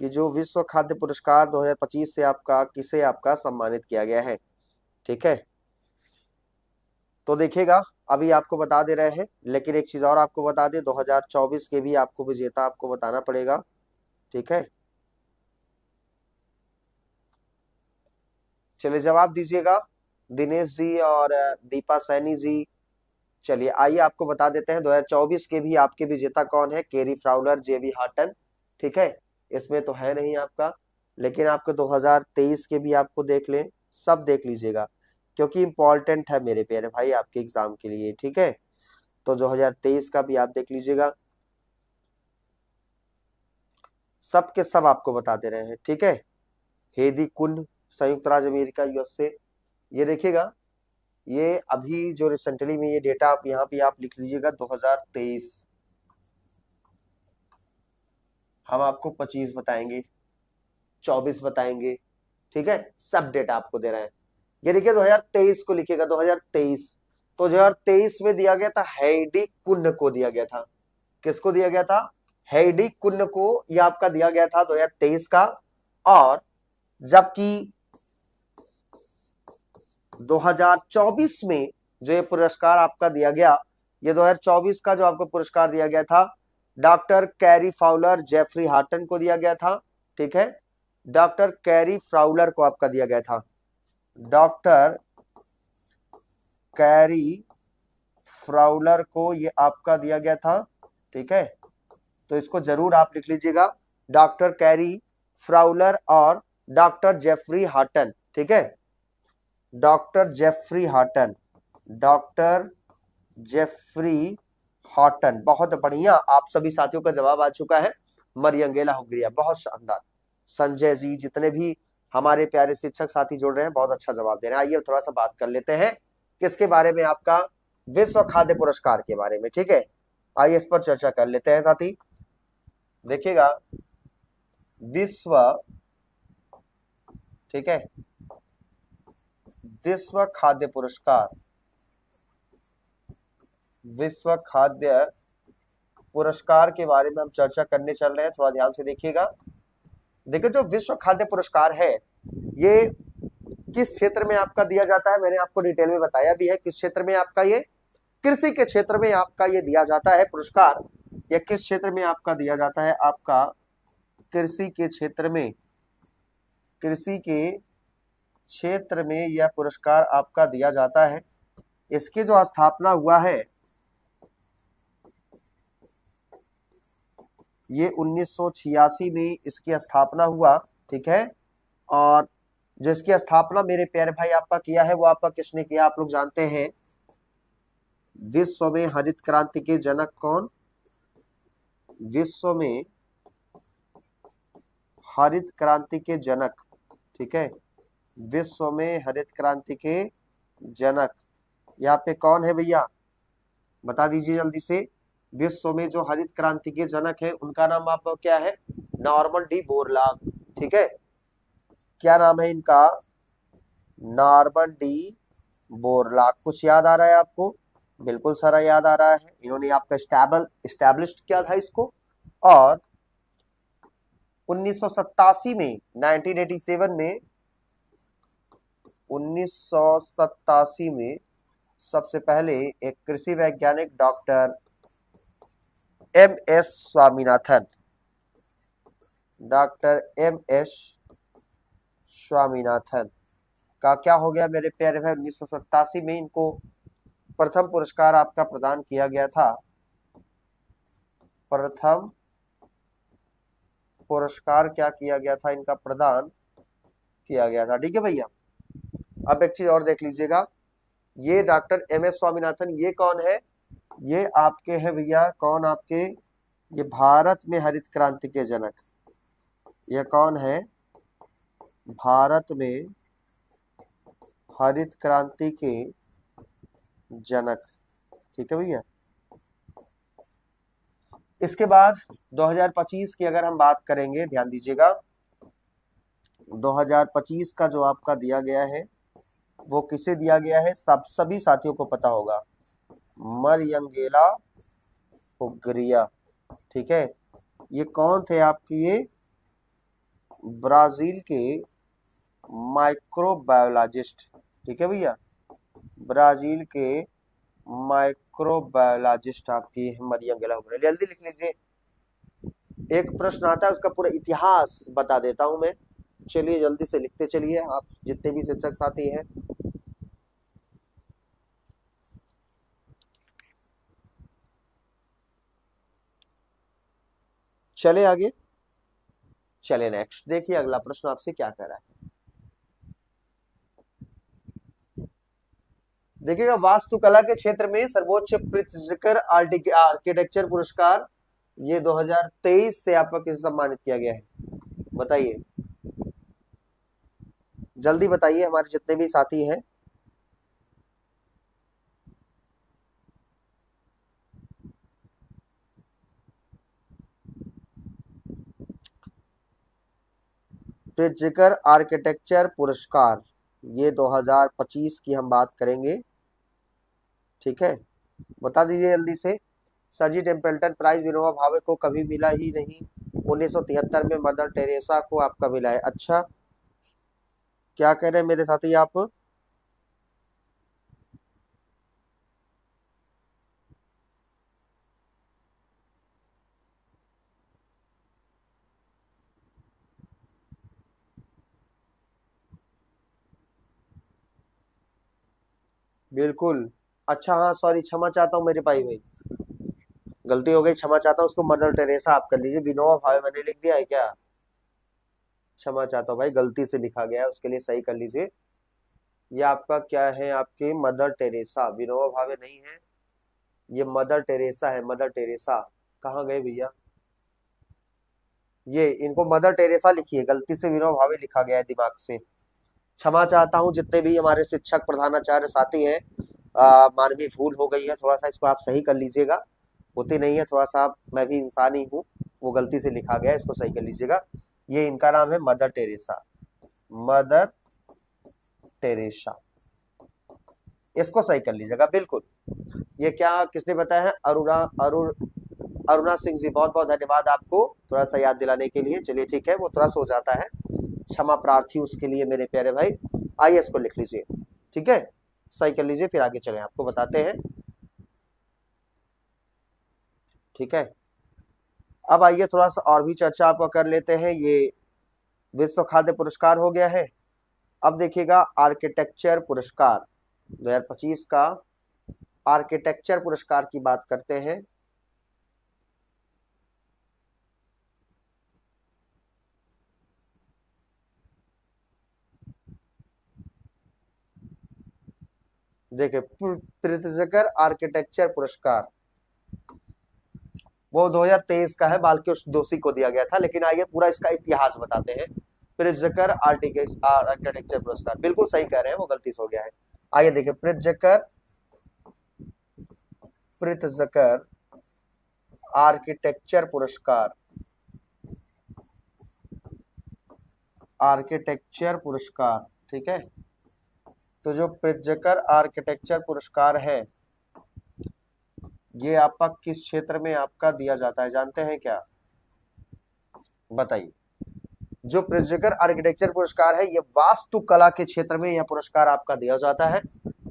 कि जो विश्व खाद्य पुरस्कार 2025 से आपका किसे आपका सम्मानित किया गया है। ठीक है, तो देखिएगा अभी आपको बता दे रहे हैं, लेकिन एक चीज और आपको बता दें, 2024 के भी आपको विजेता आपको बताना पड़ेगा। ठीक है, चलिए जवाब दीजिएगा दिनेश जी और दीपा सैनी जी। चलिए आइए आपको बता देते हैं 2024 के भी आपके विजेता कौन है, केरी फ्राउलर, जेवी हाटन। ठीक है, इसमें तो है नहीं आपका, लेकिन आपको 2023 के भी आपको देख लें, सब देख लीजिएगा क्योंकि इंपॉर्टेंट है मेरे प्यारे भाई आपके एग्जाम के लिए। ठीक है, तो 2023 का भी आप देख लीजिएगा, सब के सब आपको बता दे रहे हैं। ठीक है, हेदी कुन, संयुक्त राज्य अमेरिका यूएसए, ये देखिएगा ये अभी जो रिसेंटली में ये डेटा आप यहाँ पे आप लिख लीजिएगा 2023, हम आपको 25 बताएंगे, 24 बताएंगे। ठीक है, सब डेटा आपको दे रहे हैं। ये देखिए 2023 को लिखिएगा 2023, तो 2023 में दिया गया था हेडी कुन को दिया गया था, किसको दिया गया था, हेडी कुन को, यह आपका दिया गया था 2023 का। और जबकि 2024 में जो ये पुरस्कार आपका दिया गया, ये 2024 का जो आपको पुरस्कार दिया गया था doctor Carrie Fowler, Jeffrey Horton को दिया गया था। ठीक है, डॉक्टर कैरी फ्राउलर को आपका दिया गया था, डॉक्टर कैरी फ्राउलर को ये आपका दिया गया था। ठीक है, तो इसको जरूर आप लिख लीजिएगा, डॉक्टर कैरी फ्राउलर और डॉक्टर जेफरी हार्टन। ठीक है, doctor Jeffrey Horton, doctor Jeffrey Horton, बहुत बढ़िया, आप सभी साथियों का जवाब आ चुका है, मरियंगेला हुंगरिया, बहुत शानदार। संजय जी, जितने भी हमारे प्यारे शिक्षक साथी जुड़ रहे हैं, बहुत अच्छा जवाब दे रहे हैं। आइए थोड़ा सा बात कर लेते हैं किसके बारे में, आपका विश्व खाद्य पुरस्कार के बारे में, ठीक है। आइए इस पर चर्चा कर लेते हैं साथी। देखिएगा, विश्व, ठीक है, विश्व खाद्य पुरस्कार, विश्व खाद्य पुरस्कार के बारे में हम चर्चा करने चल रहे हैं, थोड़ा ध्यान से देखिएगा। देखिए, जो विश्व खाद्य पुरस्कार है, ये किस क्षेत्र में आपका दिया जाता है, मैंने आपको डिटेल में बताया भी है किस क्षेत्र में आपका ये, कृषि के क्षेत्र में आपका ये दिया जाता है पुरस्कार। या किस क्षेत्र में आपका दिया जाता है, आपका कृषि के क्षेत्र में, कृषि के क्षेत्र में यह पुरस्कार आपका दिया जाता है। इसकी जो स्थापना हुआ है, ये 1986 में इसकी स्थापना हुआ, ठीक है। और जिसकी स्थापना मेरे प्यारे भाई आपका किया है, वो आपका किसने किया, आप लोग जानते हैं। विश्व में हरित क्रांति के जनक कौन, विश्व में हरित क्रांति के जनक, ठीक है, विश्व में हरित क्रांति के जनक यहाँ पे कौन है भैया, बता दीजिए जल्दी से। विश्व में जो हरित क्रांति के जनक है, उनका नाम आपका क्या है, नॉर्मन डी बोरलॉग, ठीक है। क्या नाम है इनका, नॉर्मन डी बोरलॉग। कुछ याद आ रहा है आपको, बिल्कुल सारा याद आ रहा है। इन्होंने आपका स्टैब्लिश किया था इसको, और 1987 में, 1987 में, 1987 में सबसे पहले एक कृषि वैज्ञानिक doctor MS. Swaminathan, doctor MS. Swaminathan का क्या हो गया मेरे प्यारे भाई, 1987 में इनको प्रथम पुरस्कार आपका प्रदान किया गया था। प्रथम पुरस्कार क्या किया गया था, इनका प्रदान किया गया था, ठीक है भैया। अब एक चीज और देख लीजिएगा, ये डॉक्टर एम.एस. स्वामीनाथन, ये कौन है, ये आपके हैं भैया, कौन आपके, ये भारत में हरित क्रांति के जनक। ये कौन है, भारत में हरित क्रांति के जनक, ठीक है भैया। इसके बाद 2025 की अगर हम बात करेंगे, ध्यान दीजिएगा, 2025 का जो आपका दिया गया है, वो किसे दिया गया है, सभी साथियों को पता होगा, मरियंगेला हुंगरिया, ठीक है। ये कौन थे आपके, ये ब्राजील के माइक्रोबायोलॉजिस्ट, ठीक है भैया, ब्राजील के माइक्रोबायोलॉजिस्ट आपकी मरियंगेला हुंगरिया। जल्दी लिख लीजिए, एक प्रश्न आता है, उसका पूरा इतिहास बता देता हूं मैं, चलिए जल्दी से लिखते चलिए आप जितने भी शिक्षक साथी हैं। चले आगे, चले नेक्स्ट, देखिए अगला प्रश्न आपसे क्या कह रहा है। देखिएगा, वास्तुकला के क्षेत्र में सर्वोच्च प्रित्जकर आर्किटेक्चर पुरस्कार, ये 2023 से आपको किसे सम्मानित किया गया है, बताइए जल्दी बताइए, हमारे जितने भी साथी हैं। प्रित्जकर आर्किटेक्चर पुरस्कार, ये 2025 की हम बात करेंगे, ठीक है। बता दीजिए जल्दी से। सर्जी टेम्पल्टन प्राइज विनोबा भावे को कभी मिला ही नहीं, 1973 में मदर टेरेसा को आपका मिला है। अच्छा, क्या कह रहे हैं मेरे साथी आप, बिल्कुल। अच्छा, हाँ सॉरी, क्षमा चाहता हूँ मेरे भाई भाई, गलती हो गई, क्षमा चाहता हूँ, उसको मदर टेरेसा आप कर लीजिए, विनोबा भावे मैंने लिख दिया है क्या, क्षमा चाहता हूँ भाई, गलती से लिखा गया है, उसके लिए सही कर लीजिए। ये आपका क्या है, आपके मदर टेरेसा, विनोबा भावे नहीं है, ये मदर टेरेसा है, मदर टेरेसा। कहाँ गए भैया? ये इनको मदर टेरेसा लिखिए, गलती से विनोबा भावे लिखा गया है दिमाग से। क्षमा चाहता हूँ जितने भी हमारे शिक्षक प्रधानाचार्य साथी हैं, मानवीय भूल हो गई है, थोड़ा सा इसको आप सही कर लीजिएगा। होती नहीं है, थोड़ा सा मैं भी इंसान ही हूँ, वो गलती से लिखा गया है, इसको सही कर लीजिएगा। ये इनका नाम है मदर टेरेसा, मदर टेरेसा, इसको सही कर लीजिएगा बिल्कुल। ये क्या किसने बताया है? अरुणा सिंह जी, बहुत बहुत धन्यवाद आपको थोड़ा सा याद दिलाने के लिए। चलिए ठीक है, वो थोड़ा सो जाता है, क्षमा प्रार्थी उसके लिए मेरे प्यारे भाई। आइए इसको लिख लीजिए, ठीक है, सही कर लीजिए, फिर आगे चलें, आपको बताते हैं, ठीक है। अब आइए थोड़ा सा और भी चर्चा आपको कर लेते हैं। ये विश्व खाद्य पुरस्कार हो गया है। अब देखिएगा आर्किटेक्चर पुरस्कार 2025 का, आर्किटेक्चर पुरस्कार की बात करते हैं। देखिए प्रित्जकर आर्किटेक्चर पुरस्कार वो 2023 का है, बालकृष्ण दोषी को दिया गया था। लेकिन आइए पूरा इसका इतिहास बताते हैं। प्रित्जकर आर्किटेक्चर पुरस्कार, बिल्कुल सही कह रहे हैं, वो गलती से हो गया है। आइए देखिए प्रित्जकर आर्किटेक्चर पुरस्कार, आर्किटेक्चर पुरस्कार, ठीक है। तो जो प्रित्जकर आर्किटेक्चर पुरस्कार है, ये आपका किस क्षेत्र में आपका दिया जाता है, जानते हैं क्या? बताइए। जो प्रित्जकर आर्किटेक्चर पुरस्कार है, ये वास्तुकला के क्षेत्र में यह पुरस्कार आपका दिया जाता है।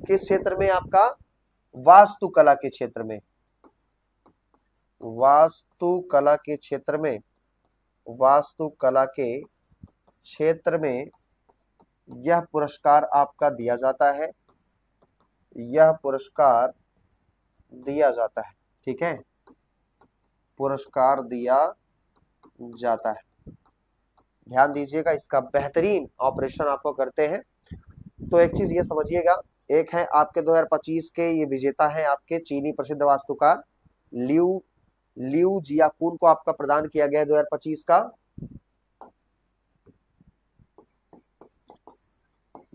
किस क्षेत्र में? आपका वास्तुकला के क्षेत्र में, वास्तुकला के क्षेत्र में, वास्तुकला के क्षेत्र में यह पुरस्कार आपका दिया जाता है, यह पुरस्कार दिया जाता है, ठीक है, पुरस्कार दिया जाता है। ध्यान दीजिएगा, इसका बेहतरीन ऑपरेशन आपको करते हैं। तो एक चीज ये समझिएगा, एक है आपके 2025 के ये विजेता हैं आपके चीनी प्रसिद्ध वास्तुकार लियू जियाकुन को आपका प्रदान किया गया है 2025 का।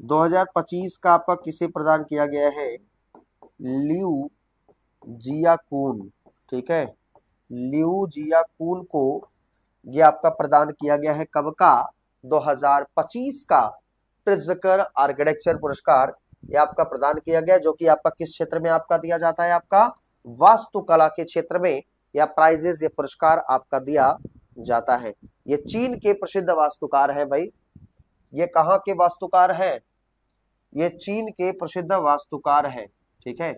2025 का आपका किसे प्रदान किया गया है? लियू जियाकुन, ठीक है, लियू जियाकुन को ये आपका प्रदान किया गया है। कब का? 2025 का प्रित्जकर आर्किटेक्चर पुरस्कार ये आपका प्रदान किया गया, जो कि आपका किस क्षेत्र में आपका दिया जाता है? आपका वास्तुकला के क्षेत्र में या प्राइजेस, ये पुरस्कार आपका दिया जाता है। ये चीन के प्रसिद्ध वास्तुकार है भाई। ये कहाँ के वास्तुकार है? ये चीन के प्रसिद्ध वास्तुकार है, ठीक है।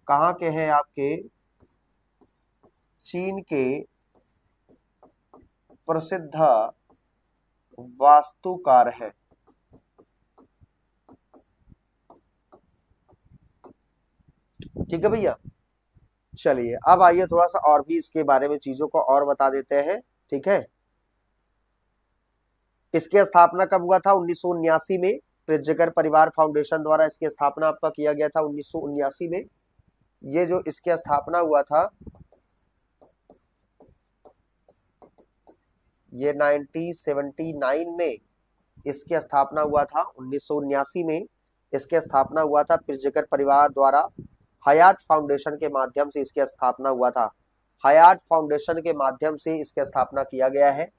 कहाँ के हैं? आपके चीन के प्रसिद्ध वास्तुकार है, ठीक है भैया। चलिए अब आइए थोड़ा सा और भी इसके बारे में चीजों को और बता देते हैं, ठीक है। इसकी स्थापना कब हुआ था? 1979 में प्रित्जकर परिवार फाउंडेशन द्वारा इसकी स्थापना आपका किया गया था 1979 में। ये जो इसकी स्थापना हुआ था, ये 1979 में इसकी स्थापना हुआ था, 1979 में इसकी स्थापना हुआ था प्रित्जकर परिवार द्वारा। हयात फाउंडेशन के माध्यम से इसकी स्थापना हुआ था, हयात फाउंडेशन के माध्यम से इसकी स्थापना किया गया है।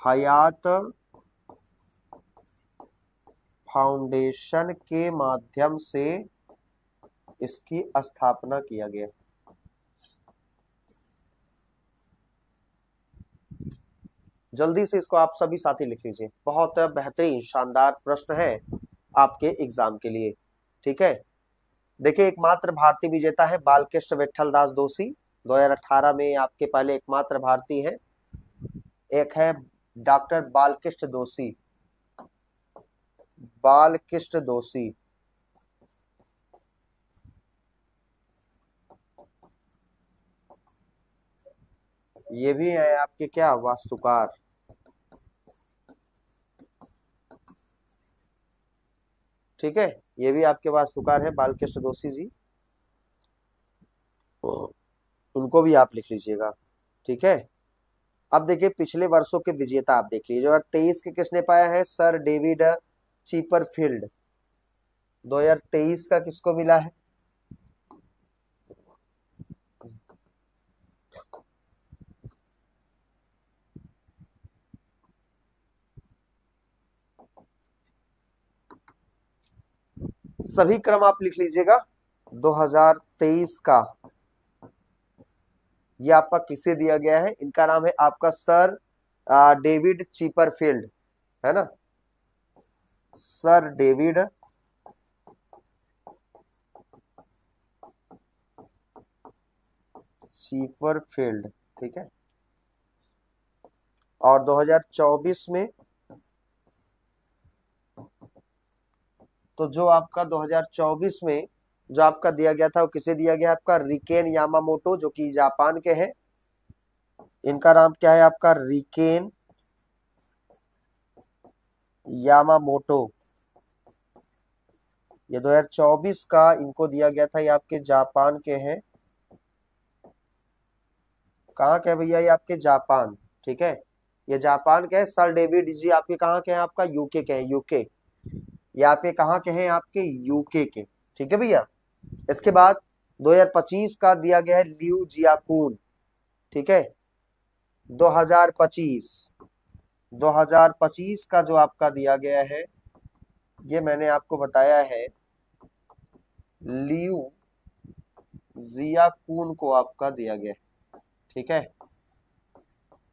हयात फाउंडेशन के माध्यम से इसकी स्थापना किया गया। जल्दी से इसको आप सभी साथी लिख लीजिए, बहुत बेहतरीन शानदार प्रश्न है आपके एग्जाम के लिए, ठीक है। देखिए एकमात्र भारतीय विजेता है बालकृष्ण विट्ठल दास दोषी, 2018 में आपके पहले एकमात्र भारतीय है। एक है डॉक्टर बालकृष्ण दोषी, बालकृष्ण दोषी, ये भी है आपके क्या वास्तुकार, ठीक है, ये भी आपके वास्तुकार है बालकृष्ण दोषी जी। उनको भी आप लिख लीजिएगा। ठीक है, अब देखिए पिछले वर्षों के विजेता आप देख लीजिए। 2023 के किसने पाया है? Sir David चीपरफील्ड। 2023 का किसको मिला है? सभी क्रम आप लिख लीजिएगा। 2023 का ये आपका किसे दिया गया है? इनका नाम है आपका सर डेविड चीपरफील्ड, है ना? Sir David Chipperfield. ठीक है, और 2024 में तो जो आपका 2024 में जो आपका दिया गया था वो किसे दिया गया? आपका रिकेन यामामोटो, जो कि जापान के हैं। इनका नाम क्या है? आपका रिकेन यामामोटो। ये 2024 का इनको दिया गया था। ये आपके जापान के हैं। कहाँ के हैं भैया? ये आपके जापान। ठीक है, ये जापान के हैं। सर डेविड जी आपके कहाँ के हैं? आपका यूके के हैं, यूके। ये आपके कहाँ के हैं? आपके यूके के। ठीक है भैया। इसके बाद 2025 का दिया गया है लियू जियाकून। ठीक है, 2025 2025 का जो आपका दिया गया है, ये मैंने आपको बताया है, लियू जियाकून को आपका दिया गया है। ठीक है,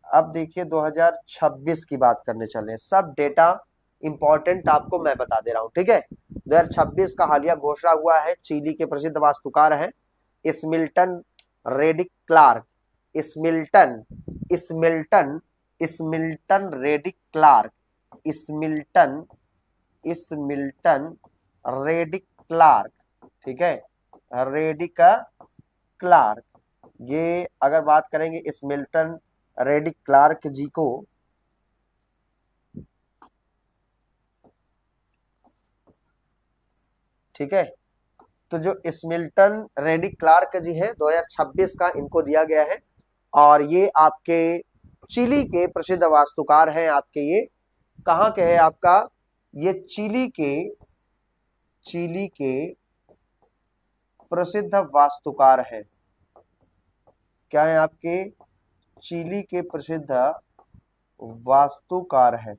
अब देखिए 2026 की बात करने चले। सब डेटा इंपॉर्टेंट आपको मैं बता दे रहा हूं। ठीक है, 2026 का हालिया घोषणा हुआ है। चिली के प्रसिद्ध वास्तुकार हैं स्मिल्टन रेडिक क्लार्क। स्मिल्टन स्मिल्टन स्मिल्टन रेडिक क्लार्क। स्मिल्टन स्मिल्टन रेडिक क्लार्क। ठीक है, रेडिक क्लार्क। ये अगर बात करेंगे स्मिल्टन रेडिक क्लार्क जी को, ठीक है, तो जो स्मिल्टन रेडिक क्लार्क जी हैं 2026 का इनको दिया गया है। और ये आपके चिली के प्रसिद्ध वास्तुकार हैं। आपके ये कहाँ के हैं? आपका ये चिली के प्रसिद्ध वास्तुकार हैं। क्या है? आपके चिली के प्रसिद्ध वास्तुकार हैं।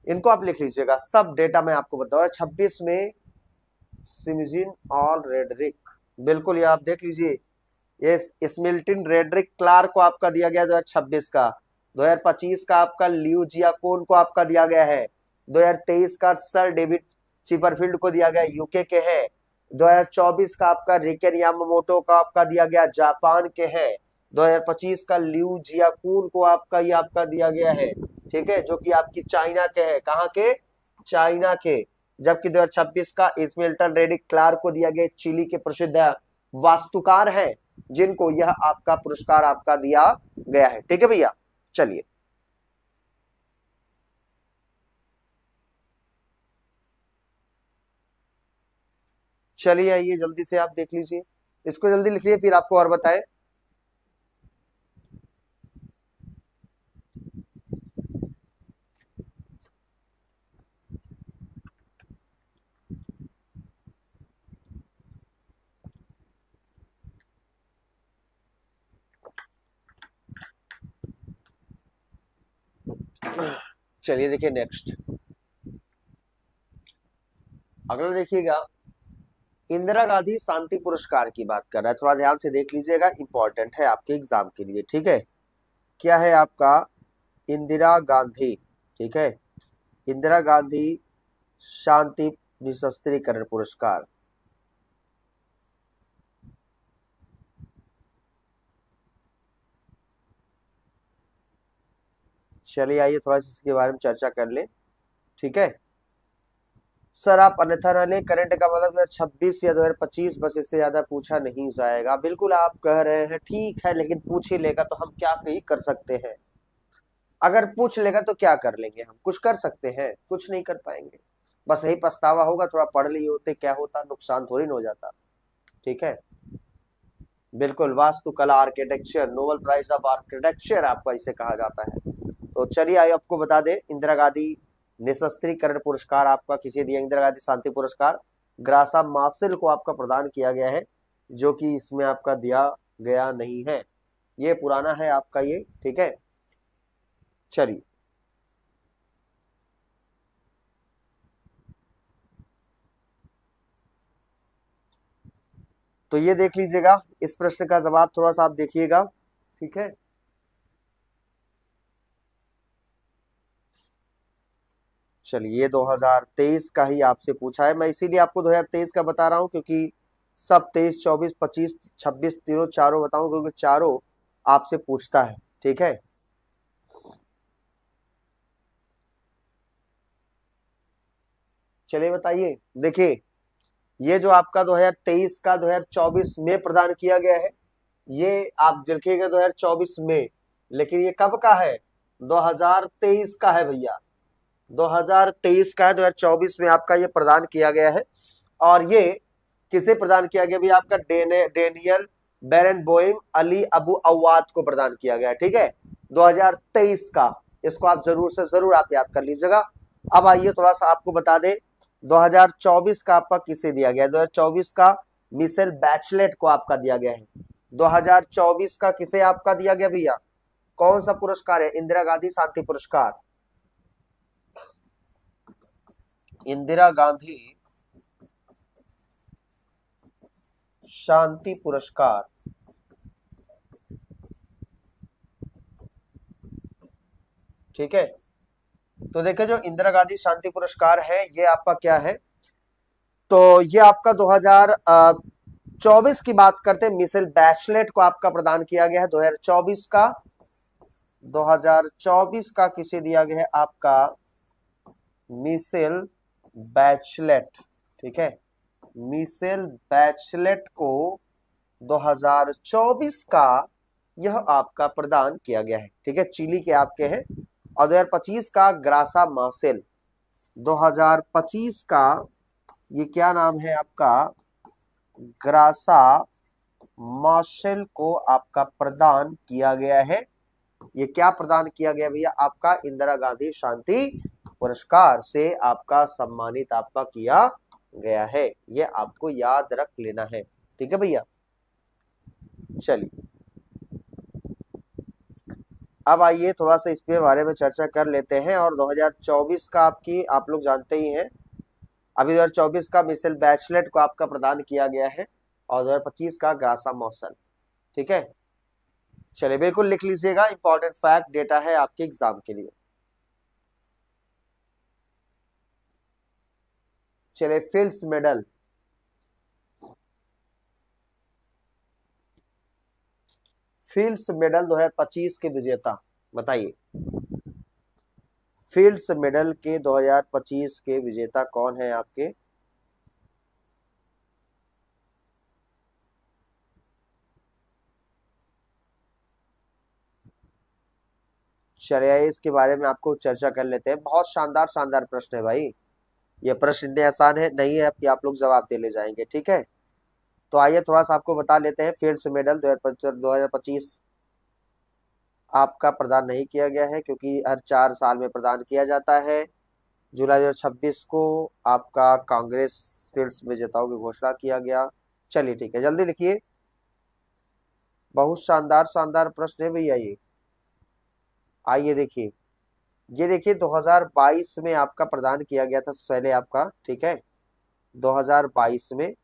इनको आप लिख लीजिएगा। सब डेटा मैं आपको बता रहा हूं। 26 में सिमजिन और रेडरिक, बिल्कुल ये आप देख लीजिए। ये स्मिल्टन रेडरिक क्लार्क को आपका दिया गया 2026 का। 2025 का आपका लियू जियाकोन को आपका दिया गया है। 2023 का सर डेविड चिपरफील्ड को दिया गया, यूके के हैं। 2024 का आपका रिकेन यामामोटो का आपका दिया गया, जापान के हैं। 2025 का लियू जियाकुन को आपका ये आपका दिया गया है। ठीक है, जो कि आपकी चाइना के हैं। कहाँ के? चाइना के। जबकि 2026 का स्मिल्टन रेडिक क्लार्क को दिया गया, चिली के प्रसिद्ध वास्तुकार है, जिनको यह आपका पुरस्कार आपका दिया गया है। ठीक है भैया, चलिए चलिए आइए जल्दी से आप देख लीजिए। इसको जल्दी लिखिए फिर आपको और बताएं। चलिए देखिए नेक्स्ट अगला देखिएगा, इंदिरा गांधी शांति पुरस्कार की बात कर रहा है। थोड़ा ध्यान से देख लीजिएगा, इंपॉर्टेंट है आपके एग्जाम के लिए। ठीक है, क्या है आपका? इंदिरा गांधी। ठीक है, इंदिरा गांधी शांति निशस्त्रीकरण पुरस्कार। चलिए आइए थोड़ा सा इसके बारे में चर्चा कर ले। ठीक है सर, आप अन्यथा न लें। करंट का मतलब 2026 या 2025, बस इससे ज्यादा पूछा नहीं जाएगा। बिल्कुल आप कह रहे हैं, ठीक है, लेकिन पूछ ही लेगा तो हम क्या ही कर सकते हैं। अगर पूछ लेगा तो क्या कर लेंगे? हम कुछ कर सकते हैं? कुछ नहीं कर पाएंगे। बस यही पछतावा होगा, थोड़ा पढ़ लिए होते क्या होता, नुकसान थोड़ी ना हो जाता। ठीक है, बिल्कुल, वास्तुकला, architecture, Nobel prize of architecture आपका इसे कहा जाता है। तो चलिए आइए आपको बता दें, इंदिरा गांधी निशस्त्रीकरण पुरस्कार आपका किसे दिया, इंदिरा गांधी शांति पुरस्कार ग्रासा मासेल को आपका प्रदान किया गया है, जो कि इसमें आपका दिया गया नहीं है, ये पुराना है आपका ये, ठीक है। चलिए तो ये देख लीजिएगा, इस प्रश्न का जवाब थोड़ा सा आप देखिएगा, ठीक है। चलिए 2023 का ही आपसे पूछा है, मैं इसीलिए आपको 2023 का बता रहा हूं, क्योंकि सब 23, 24, 25, 26 तीनों चारों बताऊं, क्योंकि चारों आपसे पूछता है, ठीक है। चलिए बताइए, देखिए ये जो आपका 2023 का 2024 में प्रदान किया गया है, ये आप देखिएगा 2024 में, लेकिन ये कब का है, 2023 का है भैया, 2023 का है, 2024 में आपका ये प्रदान किया गया है। और ये किसे प्रदान किया गया भैया, आपका डेनियल बेरेनबोइम अली अबू अवाद को प्रदान किया गया, ठीक है, 2023 का। इसको आप जरूर से जरूर आप याद कर लीजिएगा। अब आइए थोड़ा सा आपको बता दें, 2024 का आपका किसे दिया गया है, 2024 का मिशेल बैचलेट को आपका दिया गया है। 2024 का किसे आपका दिया गया भैया, कौन सा पुरस्कार है, इंदिरा गांधी शांति पुरस्कार, इंदिरा गांधी शांति पुरस्कार, ठीक है। तो देखिए जो इंदिरा गांधी शांति पुरस्कार है, ये आपका क्या है, तो ये आपका 2024 की बात करते हैं, मिशेल बैचलेट को आपका प्रदान किया गया है 2024 का। 2024 का किसे दिया गया है आपका, मिशेल बैचलेट, ठीक है, मिशेल बैचलेट को 2024 का यह आपका प्रदान किया गया है, ठीक है, चिली के आपके हैं। और 2025 का ग्रासा मासेल, 2025 का ये क्या नाम है आपका, ग्रासा मार्शल को आपका प्रदान किया गया है। ये क्या प्रदान किया गया भैया, आपका इंदिरा गांधी शांति पुरस्कार से आपका सम्मानित आपका किया गया है, ये आपको याद रख लेना है, ठीक है भैया। चलिए अब आइए थोड़ा सा इस पे बारे में चर्चा कर लेते हैं। और 2024 का आपकी आप लोग जानते ही हैं, अभी 2024 का मिशेल बैचलेट को आपका प्रदान किया गया है, और 2025 का ग्रासा मौसल, ठीक है। चलिए बिल्कुल लिख लीजिएगा, इंपॉर्टेंट फैक्ट डेटा है आपके एग्जाम के लिए। चलिए फील्ड्स मेडल, फील्ड्स मेडल 2025 के विजेता बताइए, फील्ड्स मेडल के 2025 के विजेता कौन है आपके, चलिए इसके बारे में आपको चर्चा कर लेते हैं। बहुत शानदार शानदार प्रश्न है भाई, ये प्रश्न इतने आसान है नहीं है कि आप लोग जवाब दे ले जाएंगे, ठीक है। तो आइए थोड़ा सा आपको बता लेते हैं, फील्ड्स मेडल 2025 आपका प्रदान नहीं किया गया है, क्योंकि हर 4 साल में प्रदान किया जाता है। जुलाई 2026 को आपका कांग्रेस फील्ड्स विजेताओं की घोषणा किया गया। चलिए ठीक है, जल्दी लिखिए, बहुत शानदार शानदार प्रश्न है भैया ये। आइए देखिए, ये देखिए 2022 में आपका प्रदान किया गया था पहले आपका, ठीक है, 2022 में,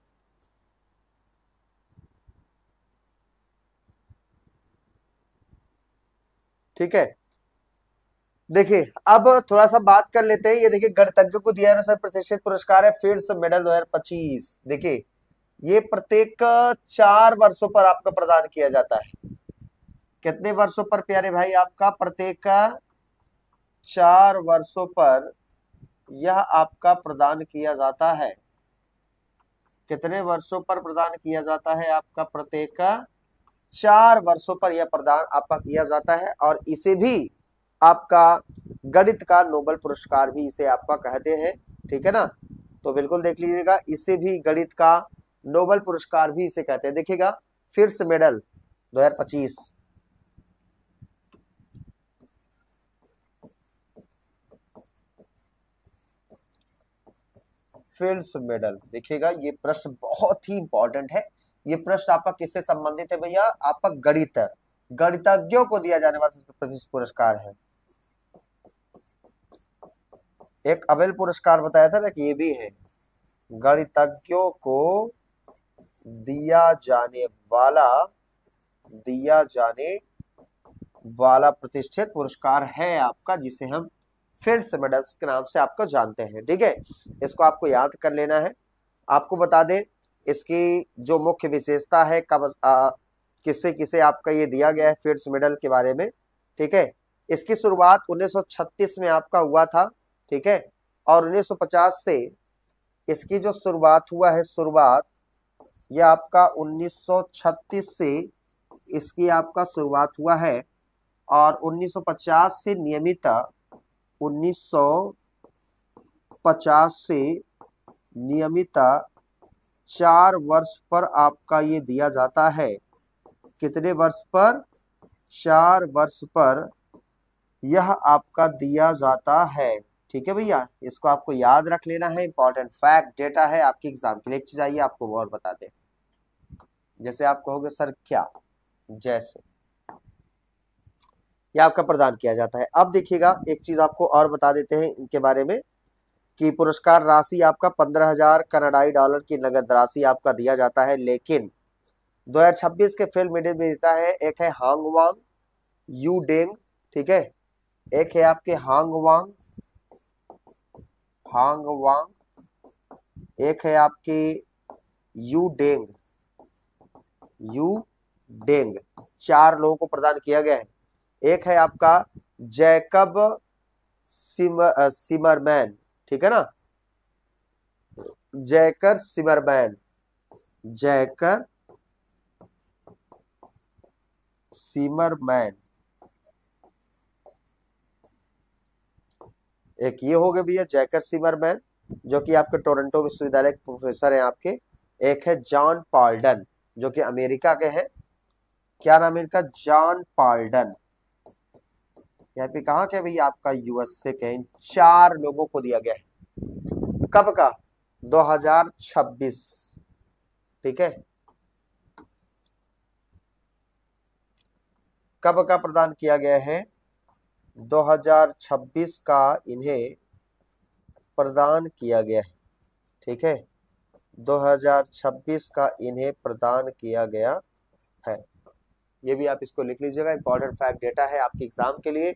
ठीक है। देखिए अब थोड़ा सा बात कर लेते हैं, ये देखिए गणतज्ञ को दिया गया प्रतिष्ठित पुरस्कार है फील्ड्स मेडल 2025। देखिए ये प्रत्येक 4 वर्षों पर आपका प्रदान किया जाता है। कितने वर्षों पर प्यारे भाई, आपका प्रत्येक 4 वर्षों पर यह आपका प्रदान किया जाता है। कितने वर्षों पर प्रदान किया जाता है, आपका प्रत्येक 4 वर्षों पर यह प्रदान आपका किया जाता है। और इसे भी आपका गणित का नोबेल पुरस्कार भी इसे आपका कहते हैं, ठीक है ना। तो बिल्कुल देख लीजिएगा, इसे भी गणित का नोबेल पुरस्कार भी इसे कहते हैं। देखिएगा फिल्ड्स मेडल 2025। फील्ड्स मेडल देखिएगा, ये प्रश्न बहुत ही इंपॉर्टेंट है। ये प्रश्न आपका किससे संबंधित है भैया? आपका गणित, गणितज्ञों को दिया जाने वाला प्रतिष्ठित पुरस्कार है। एक अबेल पुरस्कार बताया था ना कि ये भी है, गणितज्ञों को दिया जाने वाला प्रतिष्ठित पुरस्कार है आपका, जिसे हम फील्ड्स मेडल्स के नाम से आपको जानते हैं। ठीक है, इसको आपको याद कर लेना है। आपको बता दें इसकी जो मुख्य विशेषता है, कब किससे किसे आपका ये दिया गया है फील्ड्स मेडल के बारे में। ठीक है, इसकी शुरुआत 1936 में आपका हुआ था। ठीक है, और 1950 से इसकी जो शुरुआत हुआ है, ये आपका 1936 से इसकी आपका शुरुआत हुआ है, और 1950 से नियमित 1950 से नियमित 4 वर्ष पर आपका ये दिया जाता है। कितने वर्ष पर? 4 वर्ष पर यह आपका दिया जाता है। ठीक है भैया, इसको आपको याद रख लेना है, इंपॉर्टेंट फैक्ट डेटा है आपके एग्जाम के लिए। एक चीज आइए आपको और बता दें, जैसे आप कहोगे सर क्या, जैसे ये आपका प्रदान किया जाता है। अब देखिएगा एक चीज आपको और बता देते हैं इनके बारे में कि पुरस्कार राशि आपका 15,000 कनाडाई डॉलर की नगद राशि आपका दिया जाता है। लेकिन 2026 के फिल्म मेडल विजेता है, एक है हांग वांग यू डेंग। ठीक है, एक है आपके हांग वांग, एक है आपके यू डेंग। 4 लोगों को प्रदान किया गया है। एक है आपका जैकब सिमरमैन। ठीक है ना, जैकर सिमरमैन। एक ये हो गए भैया जैकर सिमरमैन, जो कि आपके टोरंटो विश्वविद्यालय के प्रोफेसर हैं आपके। एक है जॉन पाल्डन, जो कि अमेरिका के हैं। क्या नाम है इनका? जॉन पाल्डन। यहाँ पे कहा क्या भैया? आपका यूएस से के। 4 लोगों को दिया गया है। कब का? 2026। ठीक है, कब का प्रदान किया गया है? 2026 का इन्हें प्रदान किया गया है। ठीक है, 2026 का इन्हें प्रदान किया गया है। ये भी आप इसको लिख लीजिएगा, इंपॉर्टेंट फैक्ट डेटा है आपके एग्जाम के लिए।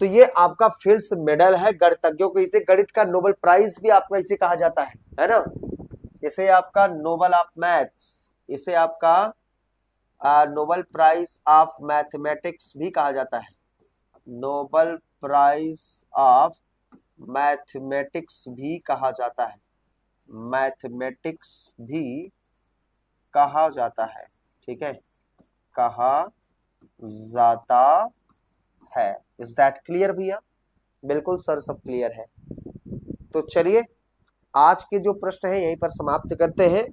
तो ये आपका फील्ड्स मेडल है गणितज्ञों को। इसे गणित का नोबेल प्राइज भी आपका इसे कहा जाता है ना। इसे आपका नोबेल ऑफ मैथ्स, इसे आपका नोबेल प्राइज ऑफ मैथमेटिक्स भी कहा जाता है। नोबेल प्राइज ऑफ मैथमेटिक्स भी कहा जाता है, मैथमेटिक्स भी कहा जाता है। ठीक है, कहा जाता है। इज दैट क्लियर भैया? बिल्कुल सर, सब क्लियर है। तो चलिए आज के जो प्रश्न है यहीं पर समाप्त करते हैं।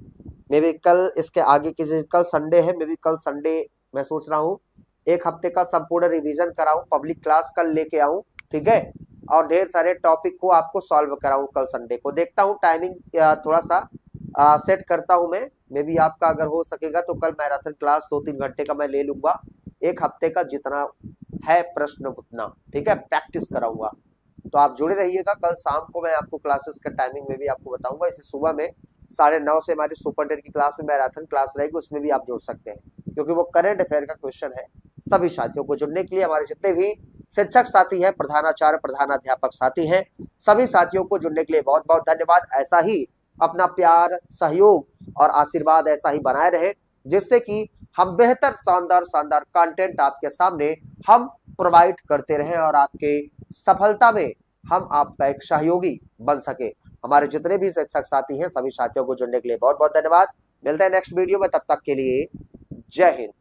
मे भी कल इसके आगे के, कल संडे है, मे भी कल संडे मैं सोच रहा हूँ 1 हफ्ते का संपूर्ण रिवीजन कराऊं, पब्लिक क्लास कल लेके आऊं। ठीक है, और ढेर सारे टॉपिक को आपको सॉल्व कराऊं कल संडे को। देखता हूं टाइमिंग थोड़ा सा सेट करता हूं मैं। मे भी आपका अगर हो सकेगा तो कल मैराथन क्लास 2-3 घंटे का मैं ले लूंगा। 1 हफ्ते का जितना है प्रश्न उतना, ठीक है, प्रैक्टिस कराऊंगा। तो आप जुड़े रहिएगा। कल शाम को मैं आपको क्लासेस का टाइमिंग में भी आपको बताऊंगा। इसे सुबह में 9:30 से हमारी सुपरटेंडेंट की क्लास में मैराथन क्लास रहेगी, उसमें भी आप जुड़ सकते हैं, क्योंकि वो करंट अफेयर का क्वेश्चन है। सभी साथियों को जुड़ने के लिए, हमारे जितने भी शिक्षक साथी हैं, प्रधानाचार्य प्रधानाध्यापक साथी हैं, सभी साथियों को जुड़ने के लिए बहुत बहुत धन्यवाद। ऐसा ही अपना प्यार, सहयोग और आशीर्वाद ऐसा ही बनाए रहे, जिससे कि हम बेहतर शानदार कंटेंट आपके सामने हम प्रोवाइड करते रहें और आपके सफलता में हम आपका एक सहयोगी बन सके। हमारे जितने भी शिक्षक साथी हैं, सभी साथियों को जुड़ने के लिए बहुत बहुत धन्यवाद। मिलते हैं नेक्स्ट वीडियो में, तब तक के लिए जय हिंद।